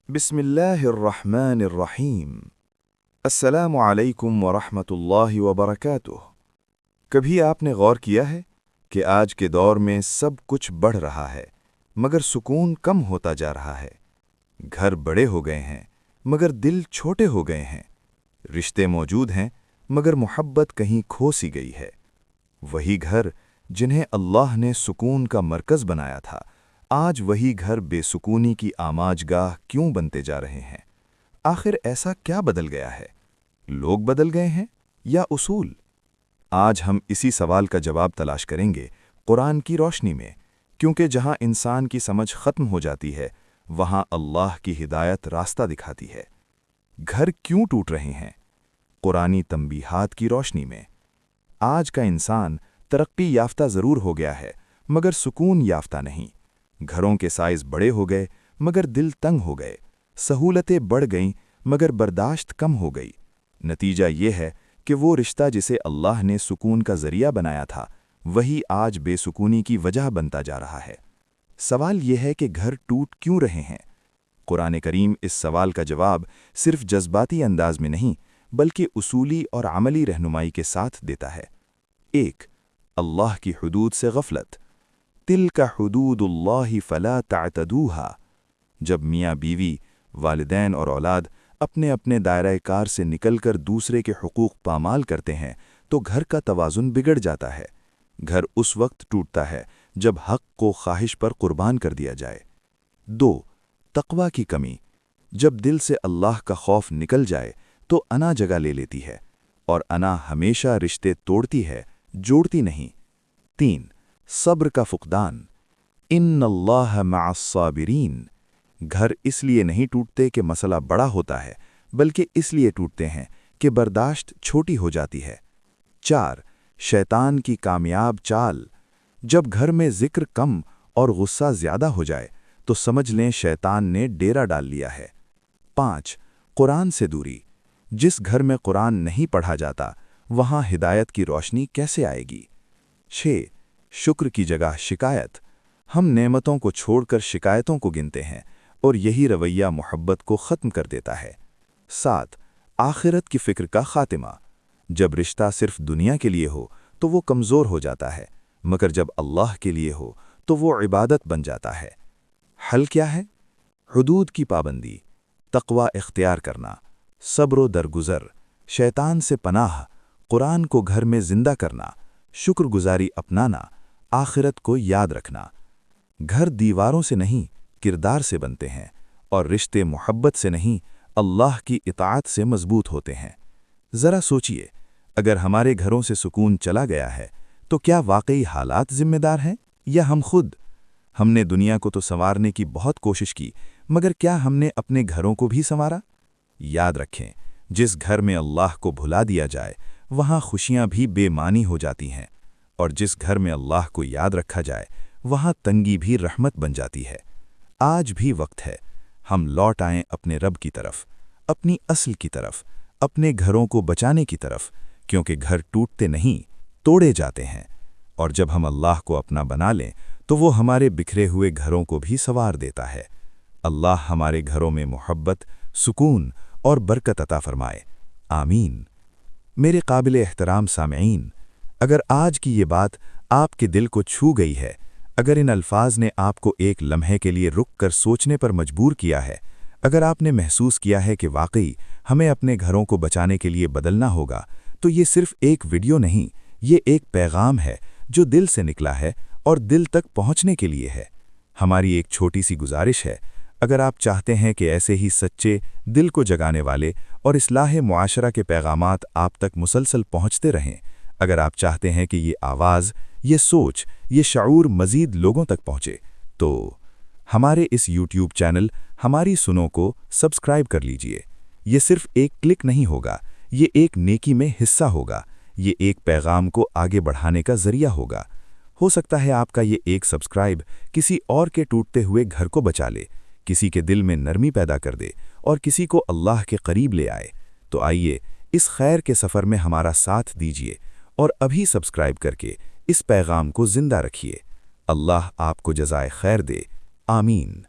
बिस्मिल्लाहिर्रहमानिर्रहीम। अस्सलामु अलैकुम वरहमतुल्लाहि वबरकातुह। कभी आपने गौर किया है कि आज के दौर में सब कुछ बढ़ रहा है मगर सुकून कम होता जा रहा है। घर बड़े हो गए हैं मगर दिल छोटे हो गए हैं। रिश्ते मौजूद हैं मगर मोहब्बत कहीं खो सी गई है। वही घर जिन्हें अल्लाह ने सुकून का मरकज़ बनाया था, आज वही घर बेसुकूनी की आमाजगाह क्यों बनते जा रहे हैं? आखिर ऐसा क्या बदल गया है? लोग बदल गए हैं या उसूल? आज हम इसी सवाल का जवाब तलाश करेंगे कुरान की रोशनी में, क्योंकि जहां इंसान की समझ खत्म हो जाती है वहां अल्लाह की हिदायत रास्ता दिखाती है। घर क्यों टूट रहे हैं? कुरानी तंबीहात की रोशनी में। आज का इंसान तरक्की याफ्ता ज़रूर हो गया है मगर सुकून याफ्ता नहीं। घरों के साइज़ बड़े हो गए मगर दिल तंग हो गए। सहूलतें बढ़ गईं मगर बर्दाश्त कम हो गई। नतीजा ये है कि वो रिश्ता जिसे अल्लाह ने सुकून का ज़रिया बनाया था, वही आज बेसुकूनी की वजह बनता जा रहा है। सवाल यह है कि घर टूट क्यों रहे हैं? कुरान करीम इस सवाल का जवाब सिर्फ जज्बाती अंदाज में नहीं बल्कि उसूली और अमली रहनुमाई के साथ देता है। 1. अल्लाह की हुदूद से गफलत। तिल्का हुदूदुल्लाहि फला तातदूहा। जब मियाँ बीवी, वालिदैन और औलाद अपने अपने दायरे कार से निकलकर दूसरे के हुकूक पामाल करते हैं तो घर का तवाज़ुन बिगड़ जाता है। घर उस वक्त टूटता है जब हक़ को ख्वाहिश पर कुर्बान कर दिया जाए। 2. तक़वा की कमी। जब दिल से अल्लाह का खौफ निकल जाए तो अना जगह ले लेती है, और अना हमेशा रिश्ते तोड़ती है, जोड़ती नहीं। 3. सब्र का फुक़दान। इन्नल्लाह मअस्साबिरीन। घर इसलिए नहीं टूटते कि मसला बड़ा होता है, बल्कि इसलिए टूटते हैं कि बर्दाश्त छोटी हो जाती है। 4. शैतान की कामयाब चाल। जब घर में ज़िक्र कम और गुस्सा ज़्यादा हो जाए तो समझ लें शैतान ने डेरा डाल लिया है। 5. कुरान से दूरी। जिस घर में कुरान नहीं पढ़ा जाता वहाँ हिदायत की रोशनी कैसे आएगी? 6. शुक्र की जगह शिकायत। हम नेमतों को छोड़कर शिकायतों को गिनते हैं और यही रवैया मोहब्बत को ख़त्म कर देता है। 7. आखिरत की फ़िक्र का ख़ातिमा। जब रिश्ता सिर्फ दुनिया के लिए हो तो वो कमज़ोर हो जाता है, मगर जब अल्लाह के लिए हो तो वो इबादत बन जाता है। हल क्या है? हुदूद की पाबंदी, तक़वा इख्तियार करना, सब्र दरगुज़र, शैतान से पनाह, कुरान को घर में ज़िंदा करना, शुक्रगुजारी अपनाना, आखिरत को याद रखना। घर दीवारों से नहीं किरदार से बनते हैं, और रिश्ते मोहब्बत से नहीं अल्लाह की इताअत से मजबूत होते हैं। ज़रा सोचिए, अगर हमारे घरों से सुकून चला गया है तो क्या वाकई हालात ज़िम्मेदार हैं या हम खुद? हमने दुनिया को तो संवारने की बहुत कोशिश की, मगर क्या हमने अपने घरों को भी संवारा? याद रखें, जिस घर में अल्लाह को भुला दिया जाए वहाँ खुशियाँ भी बेमानी हो जाती हैं, और जिस घर में अल्लाह को याद रखा जाए वहाँ तंगी भी रहमत बन जाती है। आज भी वक्त है हम लौट आएं अपने रब की तरफ, अपनी असल की तरफ, अपने घरों को बचाने की तरफ, क्योंकि घर टूटते नहीं तोड़े जाते हैं, और जब हम अल्लाह को अपना बना लें तो वो हमारे बिखरे हुए घरों को भी संवार देता है। अल्लाह हमारे घरों में मोहब्बत, सुकून और बरकत अता फरमाए। आमीन। मेरे काबिल एहतराम सामईन, अगर आज की ये बात आपके दिल को छू गई है, अगर इन अल्फाज ने आपको एक लम्हे के लिए रुक कर सोचने पर मजबूर किया है, अगर आपने महसूस किया है कि वाकई हमें अपने घरों को बचाने के लिए बदलना होगा, तो ये सिर्फ एक वीडियो नहीं, ये एक पैगाम है जो दिल से निकला है और दिल तक पहुंचने के लिए है। हमारी एक छोटी सी गुजारिश है, अगर आप चाहते हैं कि ऐसे ही सच्चे, दिल को जगाने वाले और इस्लाह मुआशरा के पैगामात आप तक मुसलसल पहुंचते रहें, अगर आप चाहते हैं कि ये आवाज़, ये सोच, ये शऊर मज़ीद लोगों तक पहुँचे, तो हमारे इस YouTube चैनल हमारी सुनों को सब्सक्राइब कर लीजिए। ये सिर्फ एक क्लिक नहीं होगा, ये एक नेकी में हिस्सा होगा, ये एक पैगाम को आगे बढ़ाने का ज़रिया होगा। हो सकता है आपका ये एक सब्सक्राइब किसी और के टूटते हुए घर को बचा ले, किसी के दिल में नरमी पैदा कर दे और किसी को अल्लाह के करीब ले आए। तो आइए इस खैर के सफ़र में हमारा साथ दीजिए और अभी सब्सक्राइब करके इस पैगाम को ज़िंदा रखिए। अल्लाह आपको जज़ाए खैर दे। आमीन।